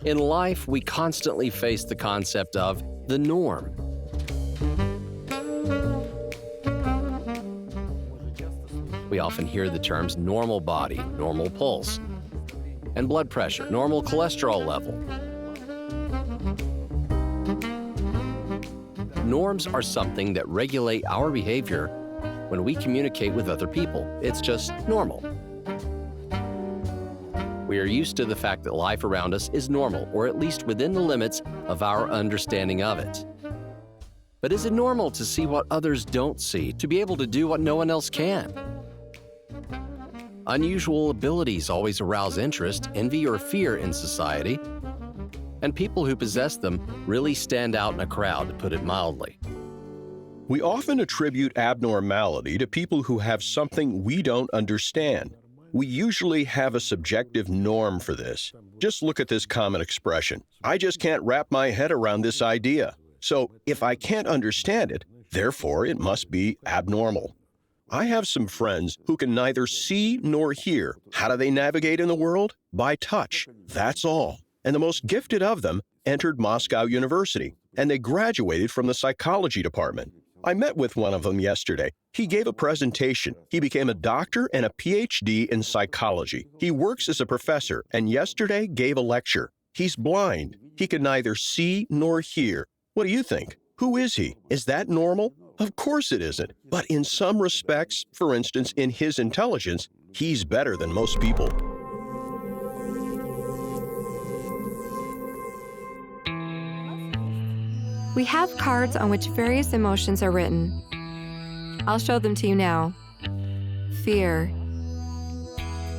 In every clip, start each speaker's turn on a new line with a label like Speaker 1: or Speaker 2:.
Speaker 1: In life, we constantly face the concept of the norm. We often hear the terms normal body, normal pulse, and blood pressure, normal cholesterol level. Norms are something that regulate our behavior when we communicate with other people. It's just normal. We are used to the fact that life around us is normal, or at least within the limits of our understanding of it. But is it normal to see what others don't see, to be able to do what no one else can? Unusual abilities always arouse interest, envy, or fear in society, and people who possess them really stand out in a crowd, to put it mildly.
Speaker 2: We often attribute abnormality to people who have something we don't understand. We usually have a subjective norm for this. Just look at this common expression. I just can't wrap my head around this idea. So if I can't understand it, therefore it must be abnormal. I have some friends who can neither see nor hear. How do they navigate in the world? By touch. That's all. And the most gifted of them entered Moscow University, and they graduated from the psychology department. I met with one of them yesterday. He gave a presentation. He became a doctor and a PhD in psychology. He works as a professor, and yesterday gave a lecture. He's blind. He can neither see nor hear. What do you think? Who is he? Is that normal? Of course it isn't. But in some respects, for instance, in his intelligence, he's better than most people.
Speaker 3: We have cards on which various emotions are written. I'll show them to you now. Fear.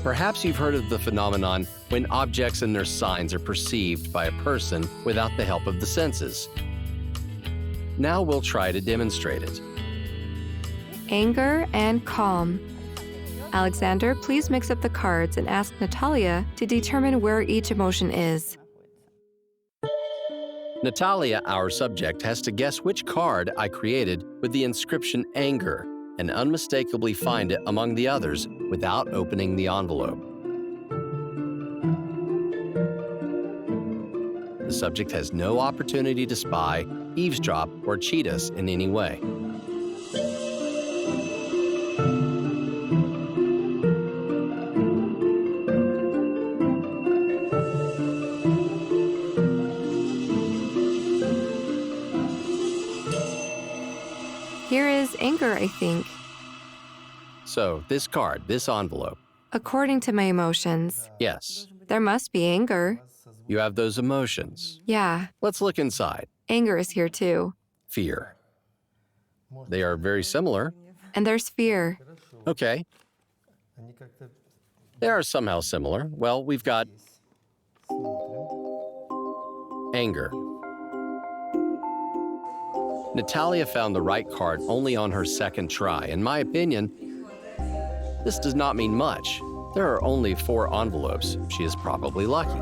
Speaker 1: Perhaps you've heard of the phenomenon when objects and their signs are perceived by a person without the help of the senses. Now we'll try to demonstrate it.
Speaker 3: Anger and calm. Alexander, please mix up the cards and ask Natalia to determine where each emotion is.
Speaker 1: Natalia, our subject, has to guess which card I created with the inscription anger and unmistakably find it among the others without opening the envelope. The subject has no opportunity to spy, eavesdrop, or cheat us in any way.
Speaker 3: Here is anger, I think.
Speaker 1: So, this card, this envelope.
Speaker 3: According to my emotions.
Speaker 1: Yes.
Speaker 3: There must be anger.
Speaker 1: You have those emotions.
Speaker 3: Yeah.
Speaker 1: Let's look inside.
Speaker 3: Anger is here too.
Speaker 1: Fear. They are very similar.
Speaker 3: And there's fear.
Speaker 1: Okay. They are somehow similar. Well, we've got anger. Natalia found the right card only on her second try. In my opinion, this does not mean much. There are only 4 envelopes. She is probably lucky.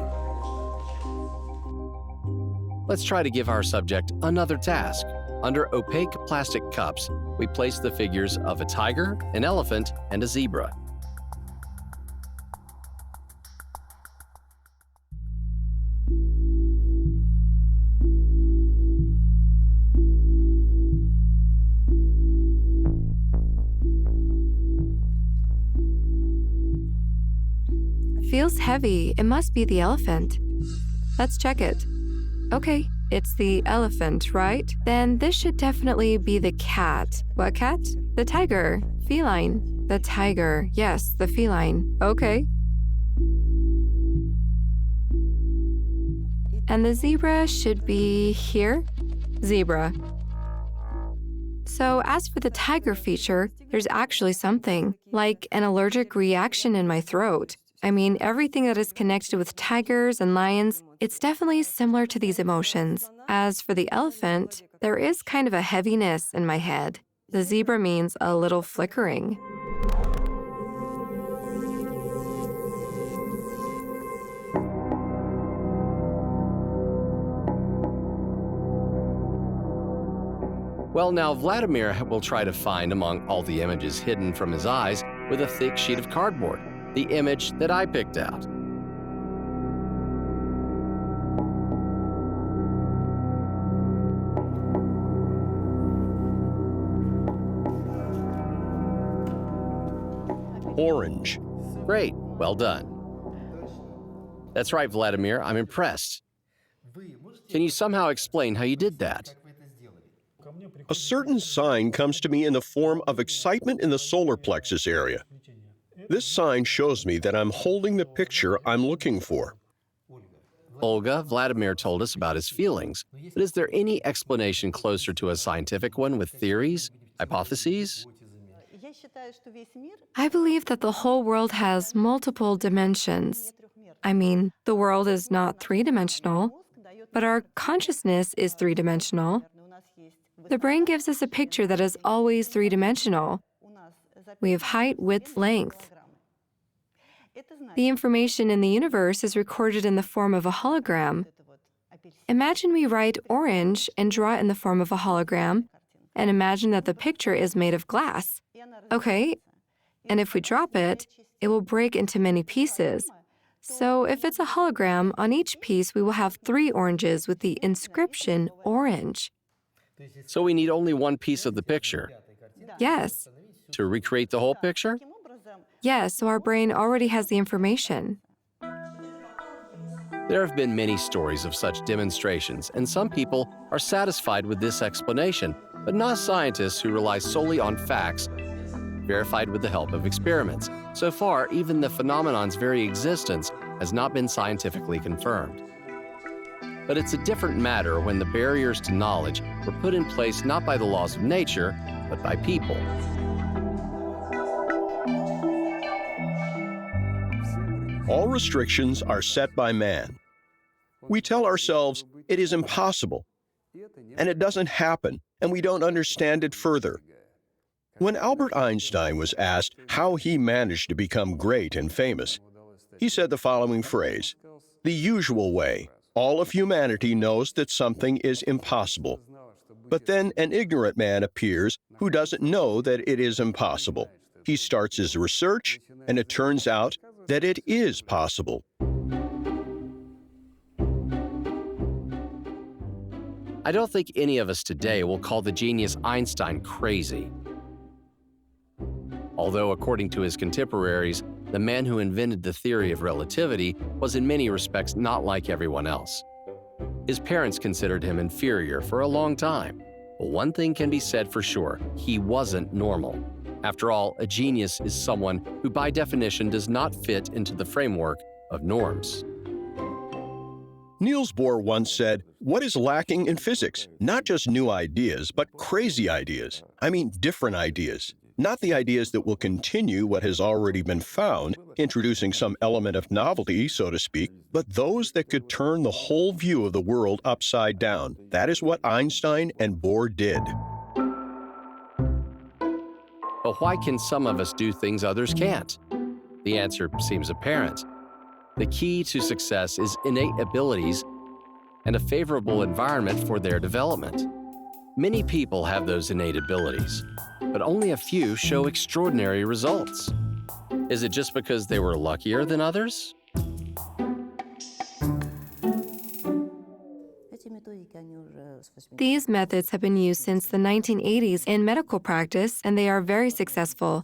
Speaker 1: Let's try to give our subject another task. Under opaque plastic cups, we place the figures of a tiger, an elephant, and a zebra.
Speaker 3: Feels heavy. It must be the elephant. Let's check it. Okay, it's the elephant, right? Then this should definitely be the cat. What cat? The tiger. Feline. The tiger. Yes, the feline. Okay. And the zebra should be here? Zebra. So as for the tiger feature, there's actually something, like an allergic reaction in my throat. I mean, everything that is connected with tigers and lions, it's definitely similar to these emotions. As for the elephant, there is kind of a heaviness in my head. The zebra means a little flickering.
Speaker 1: Well, now Vladimir will try to find among all the images hidden from his eyes with a thick sheet of cardboard, the image that I picked out.
Speaker 2: orange.
Speaker 1: Great, well done. That's right, Vladimir, I'm impressed. Can you somehow explain how you did that?
Speaker 2: A certain sign comes to me in the form of excitement in the solar plexus area. This sign shows me that I'm holding the picture I'm looking for.
Speaker 1: Olga, Vladimir told us about his feelings, but is there any explanation closer to a scientific one with theories, hypotheses?
Speaker 3: I believe that the whole world has multiple dimensions. I mean, the world is not three-dimensional, but our consciousness is three-dimensional. The brain gives us a picture that is always three-dimensional. We have height, width, length. The information in the universe is recorded in the form of a hologram. Imagine we write orange and draw it in the form of a hologram, and imagine that the picture is made of glass. Okay, and if we drop it, it will break into many pieces. So if it's a hologram, on each piece we will have 3 oranges with the inscription orange.
Speaker 1: So we need only one piece of the picture.
Speaker 3: Yes.
Speaker 1: To recreate the whole picture?
Speaker 3: Yes, so our brain already has the information.
Speaker 1: There have been many stories of such demonstrations, and some people are satisfied with this explanation, but not scientists who rely solely on facts verified with the help of experiments. So far, even the phenomenon's very existence has not been scientifically confirmed. But it's a different matter when the barriers to knowledge were put in place not by the laws of nature, but by people.
Speaker 2: All restrictions are set by man. We tell ourselves it is impossible, and it doesn't happen, and we don't understand it further. When Albert Einstein was asked how he managed to become great and famous, he said the following phrase, "The usual way. All of humanity knows that something is impossible. But then an ignorant man appears who doesn't know that it is impossible. He starts his research, and it turns out that it is possible."
Speaker 1: I don't think any of us today will call the genius Einstein crazy. Although, according to his contemporaries, the man who invented the theory of relativity was in many respects not like everyone else. His parents considered him inferior for a long time. But one thing can be said for sure, he wasn't normal. After all, a genius is someone who by definition does not fit into the framework of norms.
Speaker 2: Niels Bohr once said, "What is lacking in physics? Not just new ideas, but crazy ideas. I mean, different ideas. Not the ideas that will continue what has already been found, introducing some element of novelty, so to speak, but those that could turn the whole view of the world upside down." That is what Einstein and Bohr did.
Speaker 1: But why can some of us do things others can't? The answer seems apparent. The key to success is innate abilities and a favorable environment for their development. Many people have those innate abilities, but only a few show extraordinary results. Is it just because they were luckier than others?
Speaker 3: These methods have been used since the 1980s in medical practice, and they are very successful.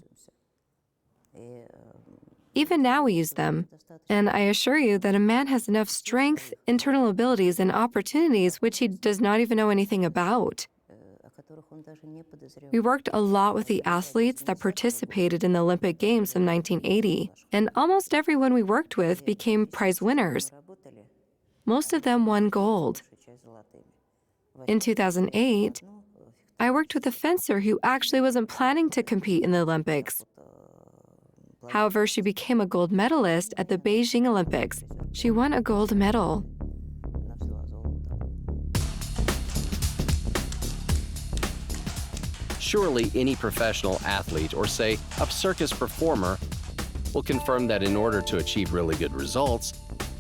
Speaker 3: Even now we use them. And I assure you that a man has enough strength, internal abilities, and opportunities which he does not even know anything about. We worked a lot with the athletes that participated in the Olympic Games of 1980, and almost everyone we worked with became prize winners. Most of them won gold. In 2008, I worked with a fencer who actually wasn't planning to compete in the Olympics. However, she became a gold medalist at the Beijing Olympics. She won a gold medal.
Speaker 1: Surely any professional athlete or, say, a circus performer will confirm that in order to achieve really good results,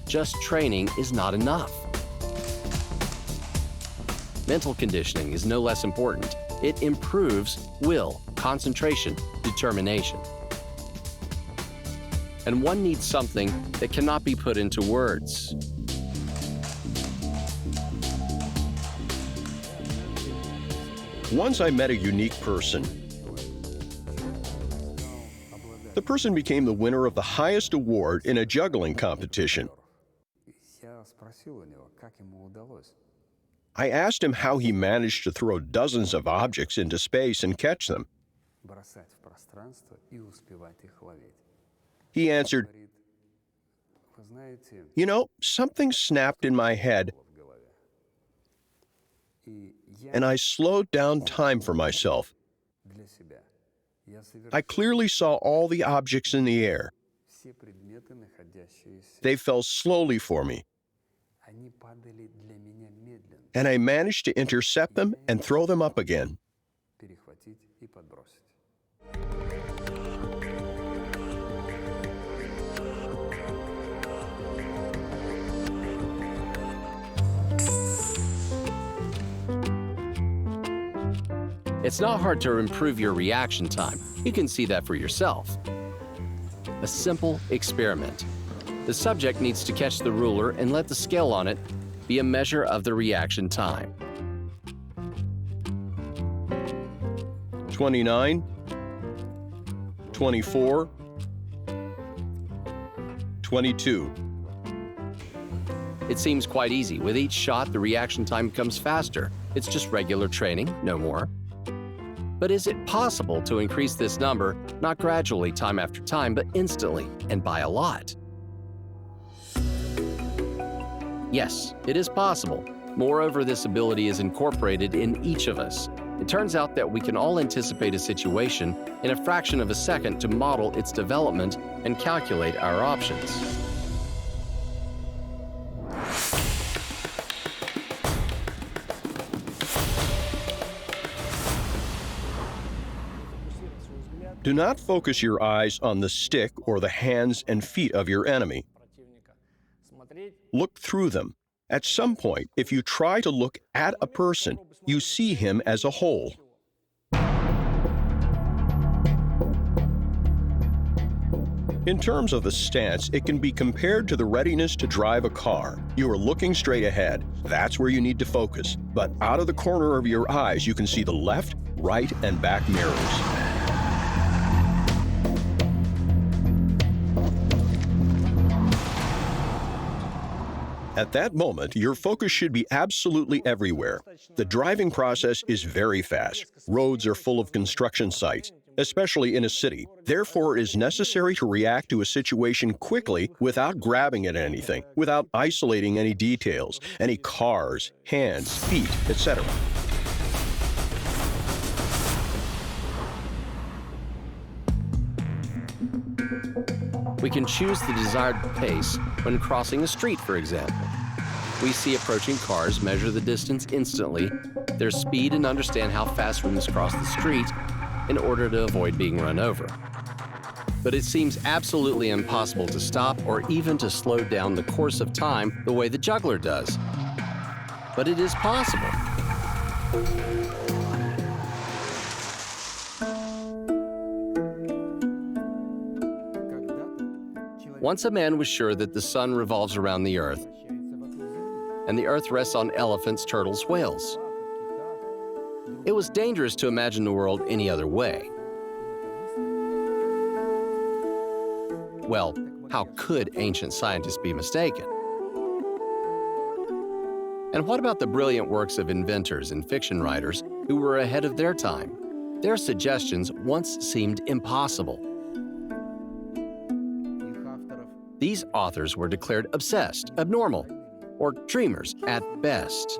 Speaker 1: just training is not enough. Mental conditioning is no less important. It improves will, concentration, determination. And one needs something that cannot be put into words.
Speaker 2: Once I met a unique person. The person became the winner of the highest award in a juggling competition. I asked him how he managed to throw dozens of objects into space and catch them. He answered, "You know, something snapped in my head, and I slowed down time for myself. I clearly saw all the objects in the air. They fell slowly for me, and I managed to intercept them and throw them up again."
Speaker 1: It's not hard to improve your reaction time. You can see that for yourself. A simple experiment. The subject needs to catch the ruler and let the scale on it be a measure of the reaction time.
Speaker 2: 29, 24, 22.
Speaker 1: It seems quite easy. With each shot, the reaction time becomes faster. It's just regular training, no more. But is it possible to increase this number, not gradually time after time, but instantly and by a lot? Yes, it is possible. Moreover, this ability is incorporated in each of us. It turns out that we can all anticipate a situation in a fraction of a second to model its development and calculate our options.
Speaker 2: Do not focus your eyes on the stick or the hands and feet of your enemy. Look through them. At some point, if you try to look at a person, you see him as a whole. In terms of the stance, it can be compared to the readiness to drive a car. You are looking straight ahead. That's where you need to focus. But out of the corner of your eyes, you can see the left, right, and back mirrors. At that moment, your focus should be absolutely everywhere. The driving process is very fast. Roads are full of construction sites, especially in a city. Therefore, it is necessary to react to a situation quickly without grabbing at anything, without isolating any details, any cars, hands, feet, etc.
Speaker 1: We can choose the desired pace when crossing a street, for example. We see approaching cars, measure the distance instantly, their speed, and understand how fast we must cross the street in order to avoid being run over. But it seems absolutely impossible to stop or even to slow down the course of time the way the juggler does. But it is possible. Once a man was sure that the sun revolves around the earth, and the earth rests on elephants, turtles, whales. It was dangerous to imagine the world any other way. Well, how could ancient scientists be mistaken? And what about the brilliant works of inventors and fiction writers who were ahead of their time? Their suggestions once seemed impossible. These authors were declared obsessed, abnormal, or dreamers at best.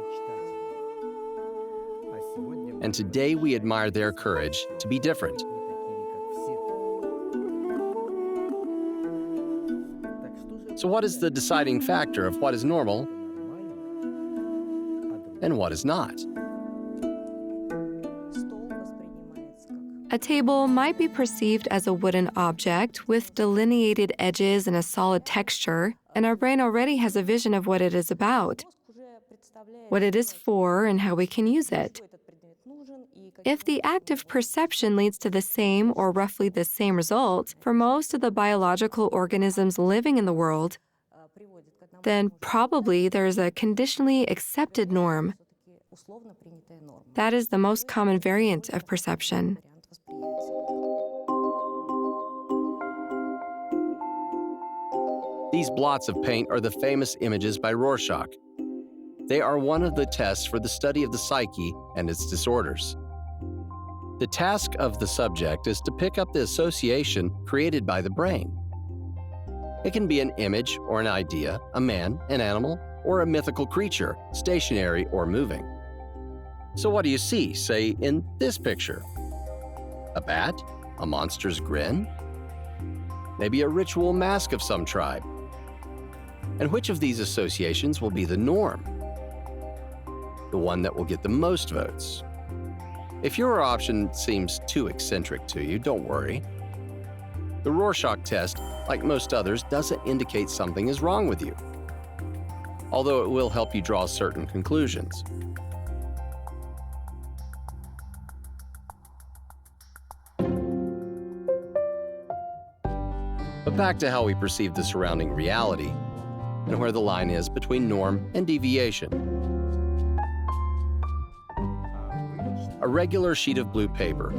Speaker 1: And today we admire their courage to be different. So what is the deciding factor of what is normal and what is not?
Speaker 3: A table might be perceived as a wooden object with delineated edges and a solid texture, and our brain already has a vision of what it is about, what it is for, and how we can use it. If the act of perception leads to the same or roughly the same result for most of the biological organisms living in the world, then probably there is a conditionally accepted norm. That is the most common variant of perception.
Speaker 1: These blots of paint are the famous images by Rorschach. They are one of the tests for the study of the psyche and its disorders. The task of the subject is to pick up the association created by the brain. It can be an image or an idea, a man, an animal, or a mythical creature, stationary or moving. So what do you see, say, in this picture? A bat? A monster's grin? Maybe a ritual mask of some tribe? And which of these associations will be the norm? The one that will get the most votes. If your option seems too eccentric to you, don't worry. The Rorschach test, like most others, doesn't indicate something is wrong with you, although it will help you draw certain conclusions. But back to how we perceive the surrounding reality and where the line is between norm and deviation. A regular sheet of blue paper.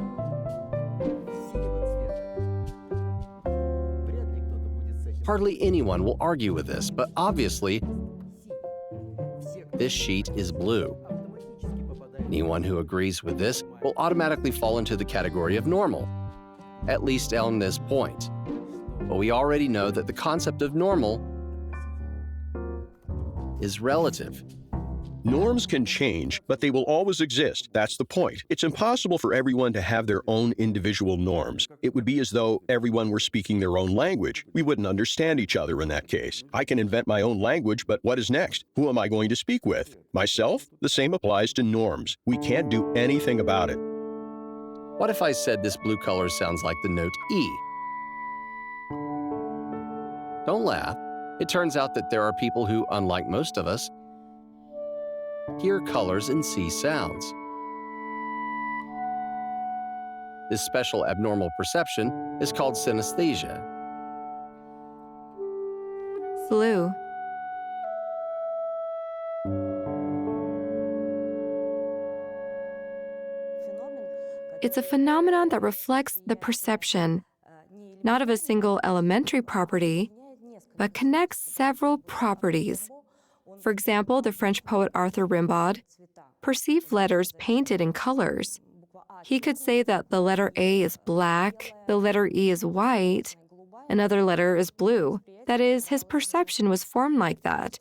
Speaker 1: Hardly anyone will argue with this, but obviously, this sheet is blue. Anyone who agrees with this will automatically fall into the category of normal, at least on this point. But we already know that the concept of normal is relative.
Speaker 2: Norms can change, but they will always exist. That's the point. It's impossible for everyone to have their own individual norms. It would be as though everyone were speaking their own language. We wouldn't understand each other in that case. I can invent my own language, but what is next? Who am I going to speak with? Myself? The same applies to norms. We can't do anything about it.
Speaker 1: What if I said this blue color sounds like the note E? Don't laugh. It turns out that there are people who, unlike most of us, hear colors and see sounds. This special abnormal perception is called synesthesia.
Speaker 3: Flu. It's a phenomenon that reflects the perception, not of a single elementary property, but connects several properties. For example, the French poet Arthur Rimbaud perceived letters painted in colors. He could say that the letter A is black, the letter E is white, another letter is blue. That is, his perception was formed like that.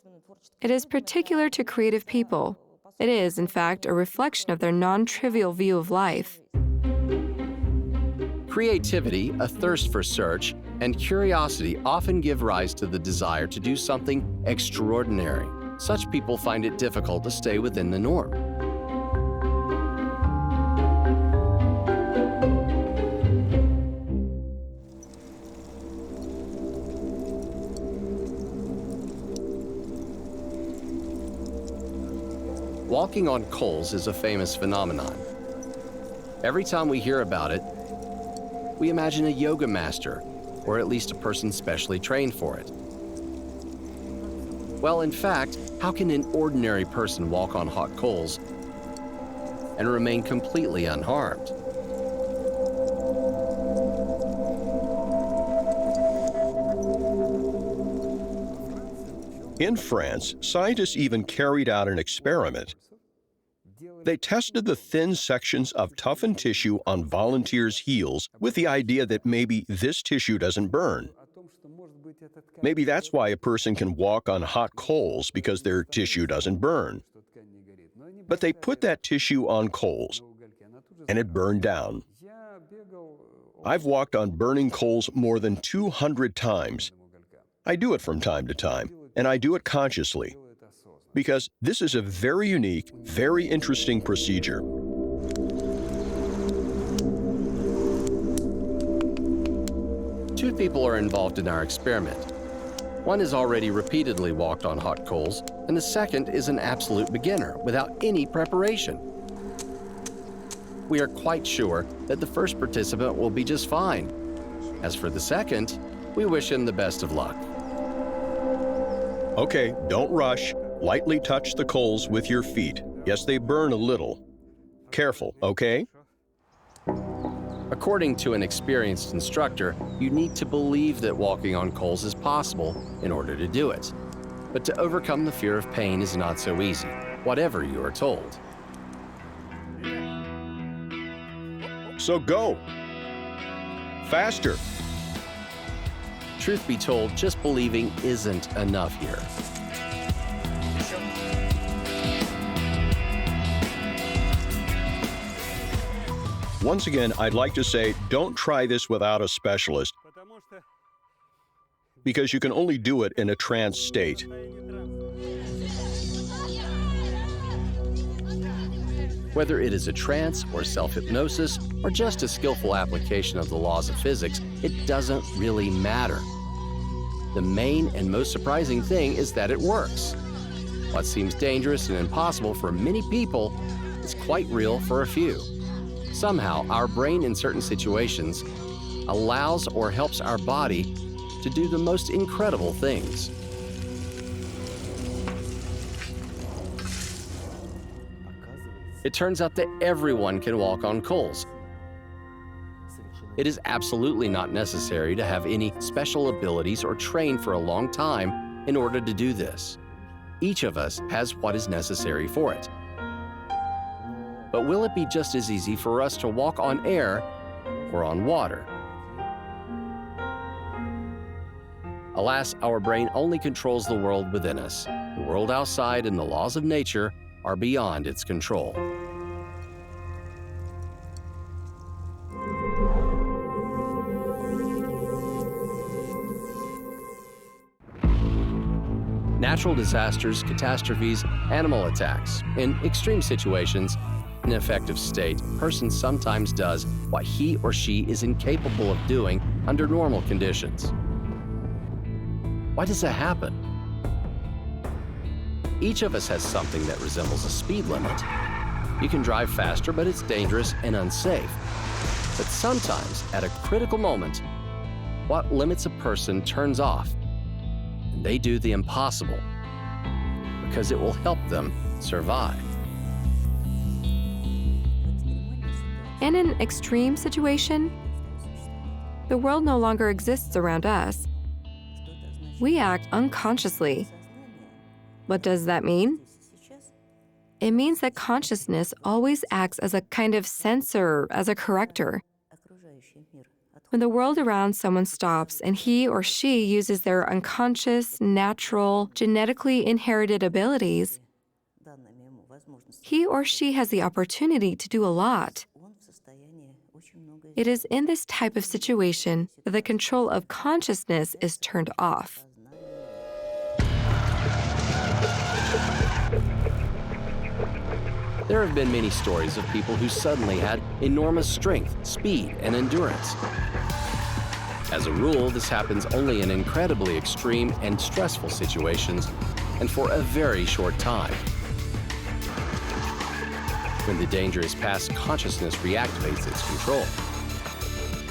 Speaker 3: It is particular to creative people. It is, in fact, a reflection of their non-trivial view of life.
Speaker 1: Creativity, a thirst for search, and curiosity often give rise to the desire to do something extraordinary. Such people find it difficult to stay within the norm. Walking on coals is a famous phenomenon. Every time we hear about it, we imagine a yoga master, or at least a person specially trained for it. Well, in fact, how can an ordinary person walk on hot coals and remain completely unharmed?
Speaker 2: In France, scientists even carried out an experiment. They tested the thin sections of toughened tissue on volunteers' heels with the idea that maybe this tissue doesn't burn. Maybe that's why a person can walk on hot coals, because their tissue doesn't burn. But they put that tissue on coals, and it burned down. I've walked on burning coals more than 200 times. I do it from time to time, and I do it consciously, because this is a very unique, very interesting procedure.
Speaker 1: Two people are involved in our experiment. One has already repeatedly walked on hot coals, and the second is an absolute beginner without any preparation. We are quite sure that the first participant will be just fine. As for the second, we wish him the best of luck.
Speaker 2: Okay, don't rush. Lightly touch the coals with your feet. Yes, they burn a little. Careful, okay?
Speaker 1: A According to an experienced instructor, you need to believe that walking on coals is possible in order to do it. But to overcome the fear of pain is not so easy, whatever you are told.
Speaker 2: So go. Faster.
Speaker 1: Truth be told, just believing isn't enough here.
Speaker 2: Once again, I'd like to say, don't try this without a specialist, because you can only do it in a trance state.
Speaker 1: Whether it is a trance or self-hypnosis or just a skillful application of the laws of physics, it doesn't really matter. The main and most surprising thing is that it works. What seems dangerous and impossible for many people is quite real for a few. Somehow, our brain in certain situations allows or helps our body to do the most incredible things. It turns out that everyone can walk on coals. It is absolutely not necessary to have any special abilities or train for a long time in order to do this. Each of us has what is necessary for it. But will it be just as easy for us to walk on air or on water? Alas, our brain only controls the world within us. The world outside and the laws of nature are beyond its control. Natural disasters, catastrophes, animal attacks. In extreme situations, in an affective state, a person sometimes does what he or she is incapable of doing under normal conditions. Why does that happen? Each of us has something that resembles a speed limit. You can drive faster, but it's dangerous and unsafe. But sometimes, at a critical moment, what limits a person turns off. And they do the impossible, because it will help them survive.
Speaker 3: In an extreme situation, the world no longer exists around us. We act unconsciously. What does that mean? It means that consciousness always acts as a kind of censor, as a corrector. When the world around someone stops and he or she uses their unconscious, natural, genetically inherited abilities, he or she has the opportunity to do a lot. It is in this type of situation that the control of consciousness is turned off.
Speaker 1: There have been many stories of people who suddenly had enormous strength, speed, and endurance. As a rule, this happens only in incredibly extreme and stressful situations and for a very short time. When the danger is past, consciousness reactivates its control.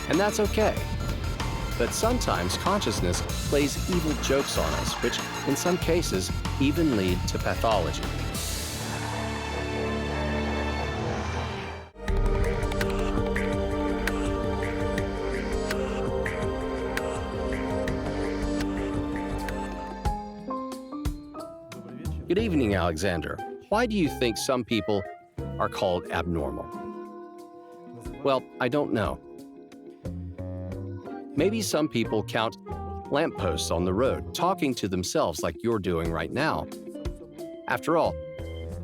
Speaker 1: And that's okay. But sometimes consciousness plays evil jokes on us, which in some cases even lead to pathology. Good evening, Alexander. Why do you think some people are called abnormal? Well, I don't know. Maybe some people count lampposts on the road, talking to themselves like you're doing right now. After all,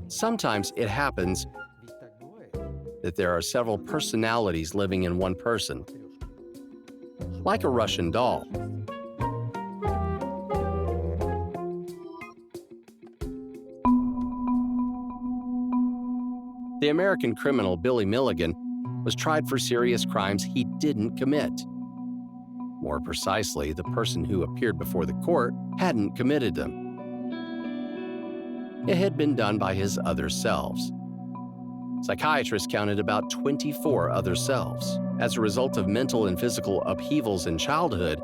Speaker 1: sometimes it happens that there are several personalities living in one person, like a Russian doll. The American criminal Billy Milligan was tried for serious crimes he didn't commit. More precisely, the person who appeared before the court hadn't committed them. It had been done by his other selves. Psychiatrists counted about 24 other selves. As a result of mental and physical upheavals in childhood,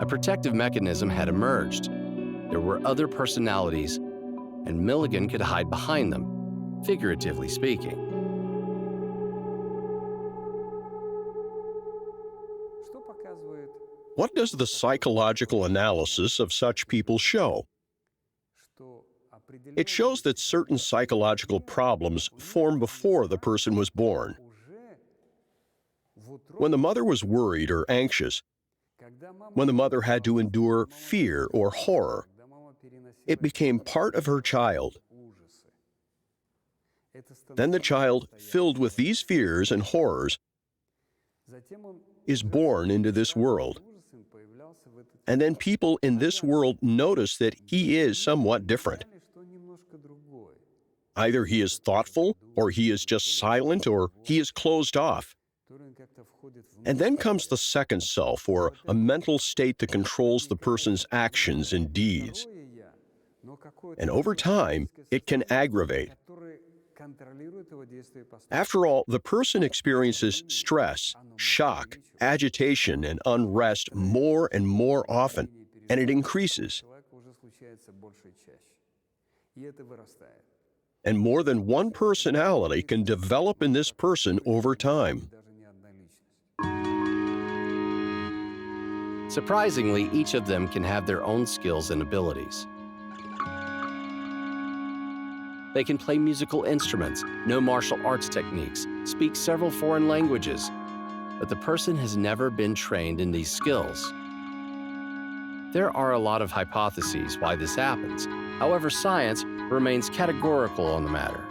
Speaker 1: a protective mechanism had emerged. There were other personalities, and Milligan could hide behind them, figuratively speaking.
Speaker 2: What does the psychological analysis of such people show? It shows that certain psychological problems form before the person was born. When the mother was worried or anxious, when the mother had to endure fear or horror, it became part of her child. Then the child, filled with these fears and horrors, is born into this world. And then people in this world notice that he is somewhat different. Either he is thoughtful, or he is just silent, or he is closed off. And then comes the second self, or a mental state that controls the person's actions and deeds. And over time, it can aggravate. After all, the person experiences stress, shock, agitation, and unrest more and more often, and it increases. And more than one personality can develop in this person over time.
Speaker 1: Surprisingly, each of them can have their own skills and abilities. They can play musical instruments, know martial arts techniques, speak several foreign languages, but the person has never been trained in these skills. There are a lot of hypotheses why this happens. However, science remains categorical on the matter.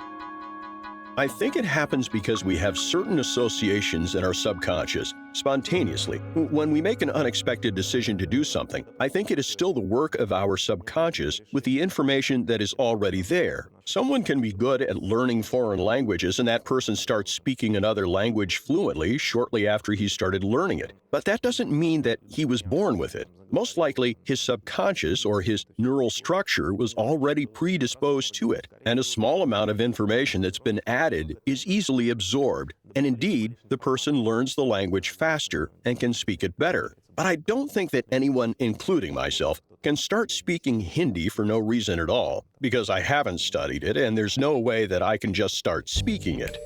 Speaker 2: I think it happens because we have certain associations in our subconscious, spontaneously. When we make an unexpected decision to do something, I think it is still the work of our subconscious with the information that is already there. Someone can be good at learning foreign languages and that person starts speaking another language fluently shortly after he started learning it. But that doesn't mean that he was born with it. Most likely, his subconscious or his neural structure was already predisposed to it, and a small amount of information that's been added is easily absorbed, and indeed, the person learns the language faster and can speak it better. But I don't think that anyone, including myself, can start speaking Hindi for no reason at all, because I haven't studied it and there's no way that I can just start speaking it.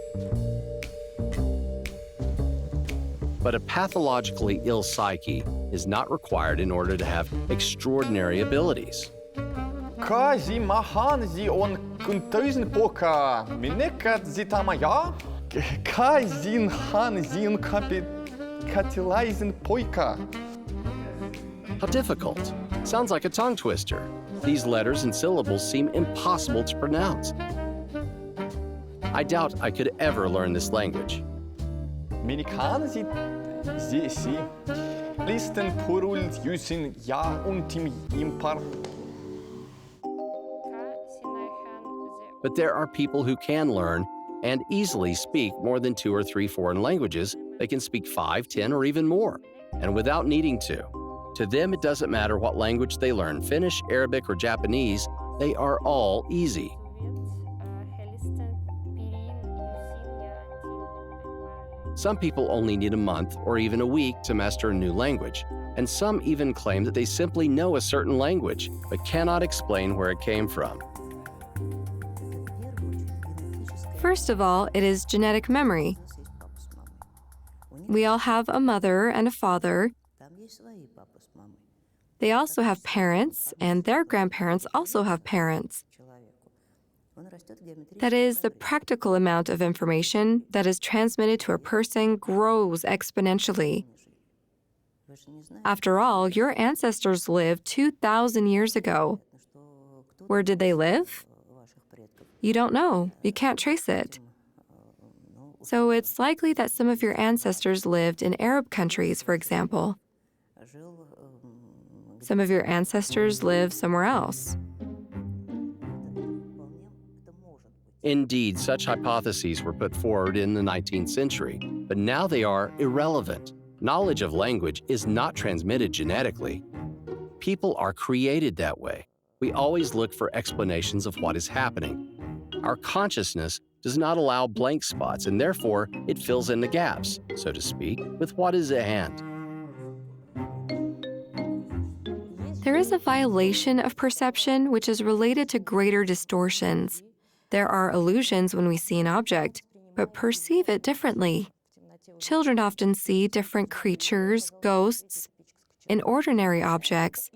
Speaker 1: But a pathologically ill psyche is not required in order to have extraordinary abilities.
Speaker 4: Kazi mahan zi on kuntuizen poka minekat zitamaya. Kazin han zin kapitalizen poika.
Speaker 1: How difficult. Sounds like a tongue twister. These letters and syllables seem impossible to pronounce. I doubt I could ever learn this language.
Speaker 4: Minikan zi si. Listen purul using ya untim impar.
Speaker 1: But there are people who can learn and easily speak more than 2 or 3 foreign languages. They can speak 5, 10, or even more, and without needing to. To them, it doesn't matter what language they learn, Finnish, Arabic, or Japanese, they are all easy. Some people only need a month or even a week to master a new language, and some even claim that they simply know a certain language, but cannot explain where it came from.
Speaker 3: First of all, it is genetic memory. We all have a mother and a father. They also have parents, and their grandparents also have parents. That is, the practical amount of information that is transmitted to a person grows exponentially. After all, your ancestors lived 2,000 years ago. Where did they live? You don't know. You can't trace it. So it's likely that some of your ancestors lived in Arab countries, for example. Some of your ancestors live somewhere else.
Speaker 1: Indeed, such hypotheses were put forward in the 19th century, but now they are irrelevant. Knowledge of language is not transmitted genetically. People are created that way. We always look for explanations of what is happening. Our consciousness does not allow blank spots, and therefore it fills in the gaps, so to speak, with what is at hand.
Speaker 3: There is a violation of perception which is related to greater distortions. There are illusions when we see an object, but perceive it differently. Children often see different creatures, ghosts. In ordinary objects,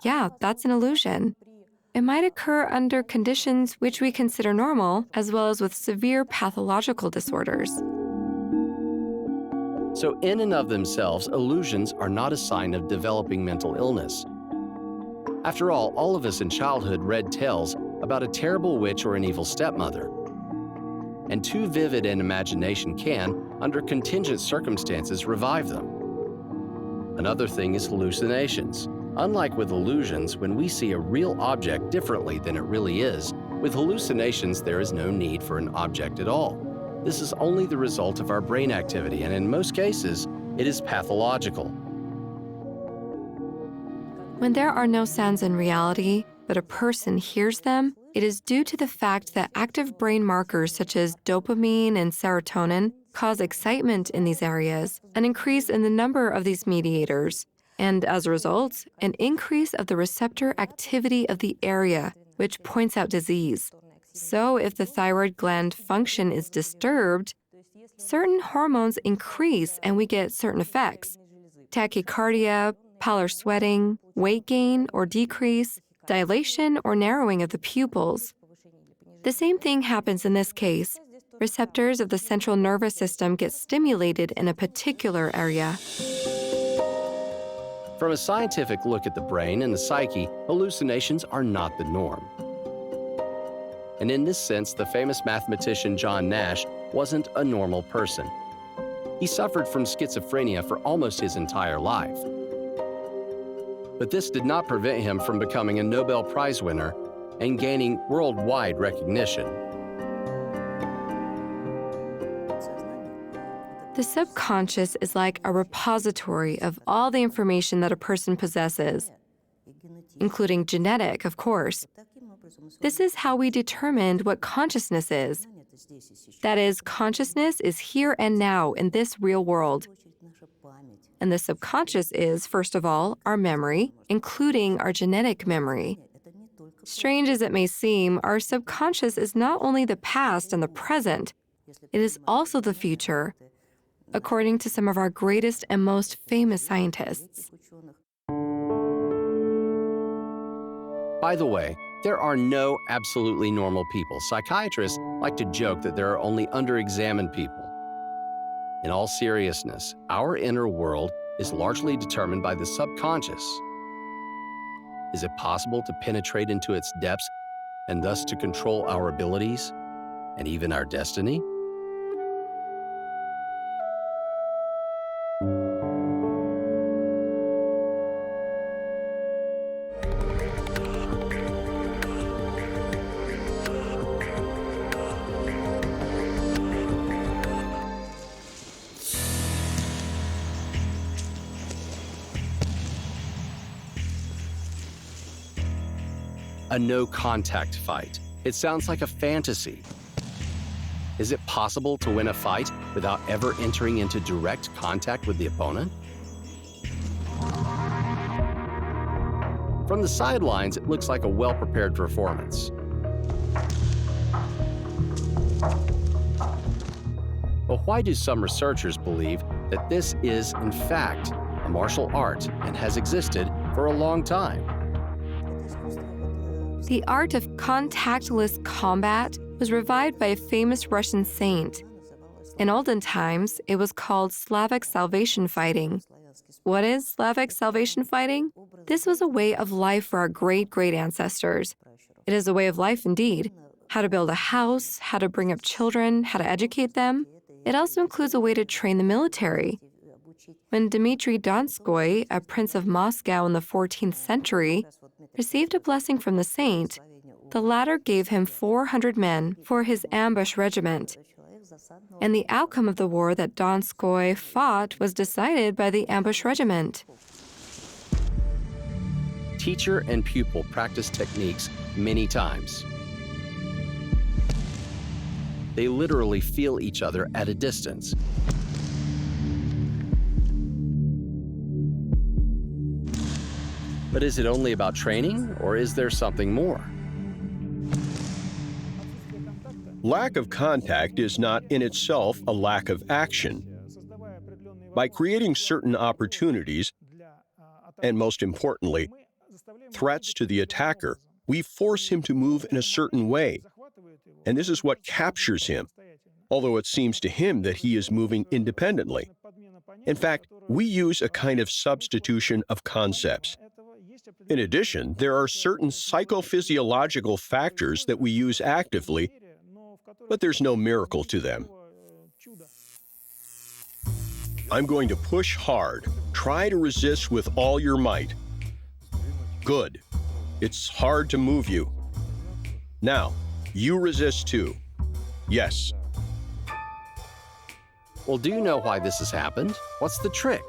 Speaker 3: yeah, that's an illusion. It might occur under conditions which we consider normal, as well as with severe pathological disorders.
Speaker 1: So, in and of themselves, illusions are not a sign of developing mental illness. After all of us in childhood read tales about a terrible witch or an evil stepmother. And too vivid an imagination can, under contingent circumstances, revive them. Another thing is hallucinations. Unlike with illusions, when we see a real object differently than it really is, with hallucinations there is no need for an object at all. This is only the result of our brain activity, and in most cases, it is pathological.
Speaker 3: When there are no sounds in reality, but a person hears them, it is due to the fact that active brain markers such as dopamine and serotonin cause excitement in these areas, an increase in the number of these mediators, and as a result, an increase of the receptor activity of the area, which points out disease. So if the thyroid gland function is disturbed, certain hormones increase and we get certain effects: tachycardia, pallor sweating, weight gain or decrease, dilation or narrowing of the pupils. The same thing happens in this case. Receptors of the central nervous system get stimulated in a particular area.
Speaker 1: From a scientific look at the brain and the psyche, hallucinations are not the norm. And in this sense, the famous mathematician John Nash wasn't a normal person. He suffered from schizophrenia for almost his entire life. But this did not prevent him from becoming a Nobel Prize winner and gaining worldwide recognition.
Speaker 3: The subconscious is like a repository of all the information that a person possesses, including genetic, of course. This is how we determined what consciousness is. That is, consciousness is here and now in this real world. And the subconscious is, first of all, our memory, including our genetic memory. Strange as it may seem, our subconscious is not only the past and the present, it is also the future, according to some of our greatest and most famous scientists.
Speaker 1: By the way, there are no absolutely normal people. Psychiatrists like to joke that there are only underexamined people. In all seriousness, our inner world is largely determined by the subconscious. Is it possible to penetrate into its depths and thus to control our abilities and even our destiny? A no-contact fight. It sounds like a fantasy. Is it possible to win a fight without ever entering into direct contact with the opponent? From the sidelines, it looks like a well-prepared performance. But why do some researchers believe that this is, in fact, a martial art and has existed for a long time?
Speaker 3: The art of contactless combat was revived by a famous Russian saint. In olden times, it was called Slavic salvation fighting. What is Slavic salvation fighting? This was a way of life for our great ancestors. It is a way of life indeed. How to build a house, how to bring up children, how to educate them. It also includes a way to train the military. When Dmitry Donskoy, a prince of Moscow in the 14th century, received a blessing from the saint, the latter gave him 400 men for his ambush regiment. And the outcome of the war that Donskoy fought was decided by the ambush regiment.
Speaker 1: Teacher and pupil practice techniques many times. They literally feel each other at a distance. But is it only about training, or is there something more?
Speaker 2: Lack of contact is not in itself a lack of action. By creating certain opportunities, and most importantly, threats to the attacker. We force him to move in a certain way, and this is what captures him, although it seems to him that he is moving independently. In fact, we use a kind of substitution of concepts. In addition, there are certain psychophysiological factors that we use actively, but there's no miracle to them. I'm going to push hard. Try to resist with all your might. Good. It's hard to move you. Now, you resist too. Yes.
Speaker 1: Well, do you know why this has happened? What's the trick?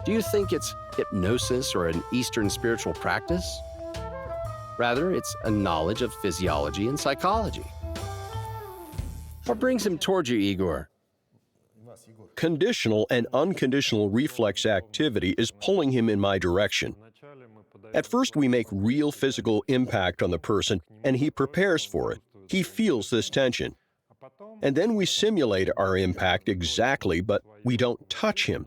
Speaker 1: Do you think it's hypnosis or an Eastern spiritual practice? Rather, it's a knowledge of physiology and psychology. What brings him towards you, Igor?
Speaker 2: Conditional and unconditional reflex activity is pulling him in my direction. At first, we make real physical impact on the person, and he prepares for it. He feels this tension. And then we simulate our impact exactly, but we don't touch him.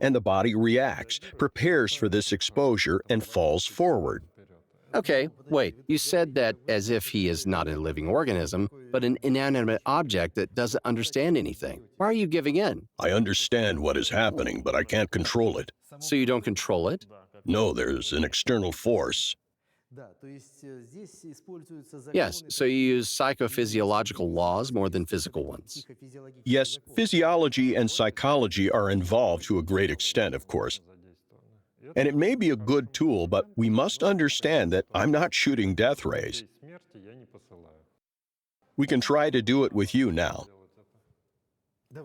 Speaker 2: And the body reacts, prepares for this exposure, and falls forward.
Speaker 1: Okay, wait, you said that as if he is not a living organism, but an inanimate object that doesn't understand anything. Why are you giving in?
Speaker 2: I understand what is happening, but I can't control it.
Speaker 1: So you don't control it?
Speaker 2: No, there's an external force.
Speaker 1: Yes, so you use psychophysiological laws more than physical ones.
Speaker 2: Yes, physiology and psychology are involved to a great extent, of course. And it may be a good tool, but we must understand that I'm not shooting death rays. We can try to do it with you now.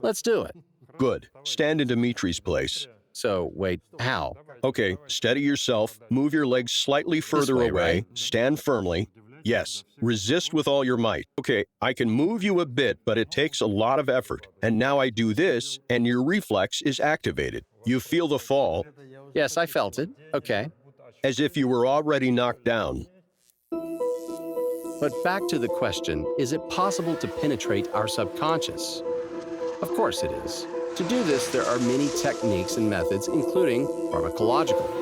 Speaker 1: Let's do it.
Speaker 2: Good. Stand in Dimitri's place.
Speaker 1: So, wait, how?
Speaker 2: Okay, steady yourself, move your legs slightly further
Speaker 1: way,
Speaker 2: away,
Speaker 1: right?
Speaker 2: stand firmly. Yes, resist with all your might. Okay, I can move you a bit, but it takes a lot of effort. And now I do this, and your reflex is activated. You feel the fall,
Speaker 1: Yes, I felt it. Okay.
Speaker 2: as if you were already knocked down.
Speaker 1: But back to the question, is it possible to penetrate our subconscious? Of course it is. To do this, there are many techniques and methods, including pharmacological.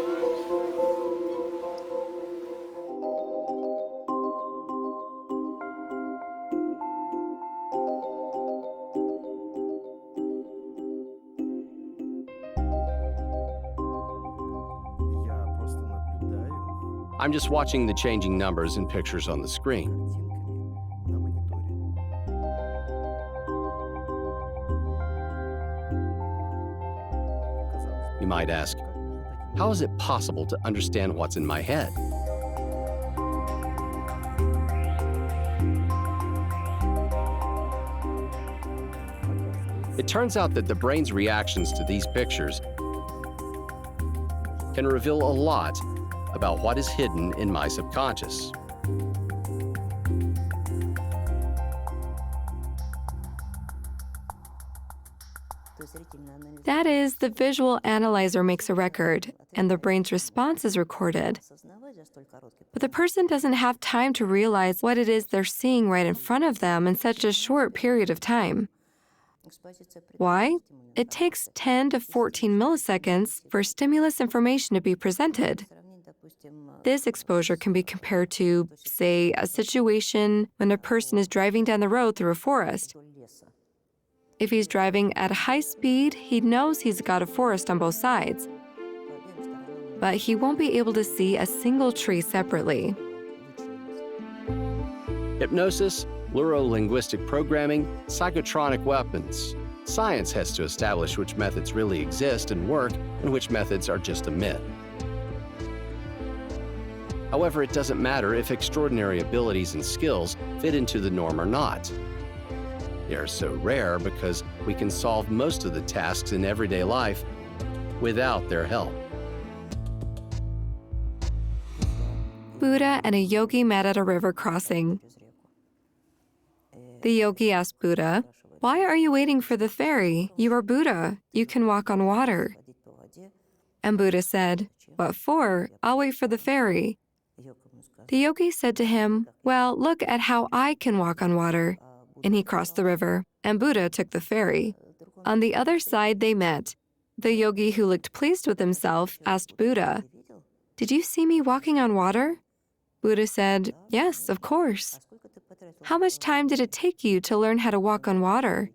Speaker 1: I'm just watching the changing numbers and pictures on the screen. You might ask, how is it possible to understand what's in my head? It turns out that the brain's reactions to these pictures can reveal a lot about what is hidden in my subconscious.
Speaker 3: That is, the visual analyzer makes a record, and the brain's response is recorded. But the person doesn't have time to realize what it is they're seeing right in front of them in such a short period of time. Why? It takes 10 to 14 milliseconds for stimulus information to be presented. This exposure can be compared to, say, a situation when a person is driving down the road through a forest. If he's driving at a high speed, he knows he's got a forest on both sides. But he won't be able to see a single tree separately.
Speaker 1: Hypnosis, neuro-linguistic programming, psychotronic weapons. Science has to establish which methods really exist and work and which methods are just a myth. However, it doesn't matter if extraordinary abilities and skills fit into the norm or not. They are so rare because we can solve most of the tasks in everyday life without their help.
Speaker 3: Buddha and a yogi met at a river crossing. The yogi asked Buddha, "Why are you waiting for the ferry? You are Buddha. You can walk on water." And Buddha said, "What for? I'll wait for the ferry." The yogi said to him, "Well, look at how I can walk on water." And he crossed the river, and Buddha took the ferry. On the other side they met. The yogi who looked pleased with himself asked Buddha, "Did you see me walking on water?" Buddha said, "Yes, of course." "How much time did it take you to learn how to walk on water?"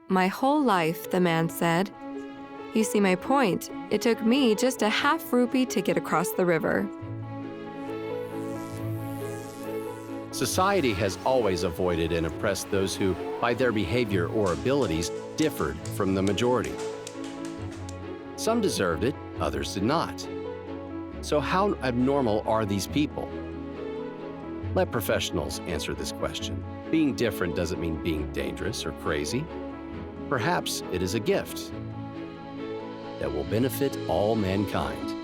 Speaker 3: "My whole life," the man said. "You see my point. It took me just a half rupee to get across the river."
Speaker 1: Society has always avoided and oppressed those who, by their behavior or abilities, differed from the majority. Some deserved it, others did not. So how abnormal are these people? Let professionals answer this question. Being different doesn't mean being dangerous or crazy. Perhaps it is a gift that will benefit all mankind.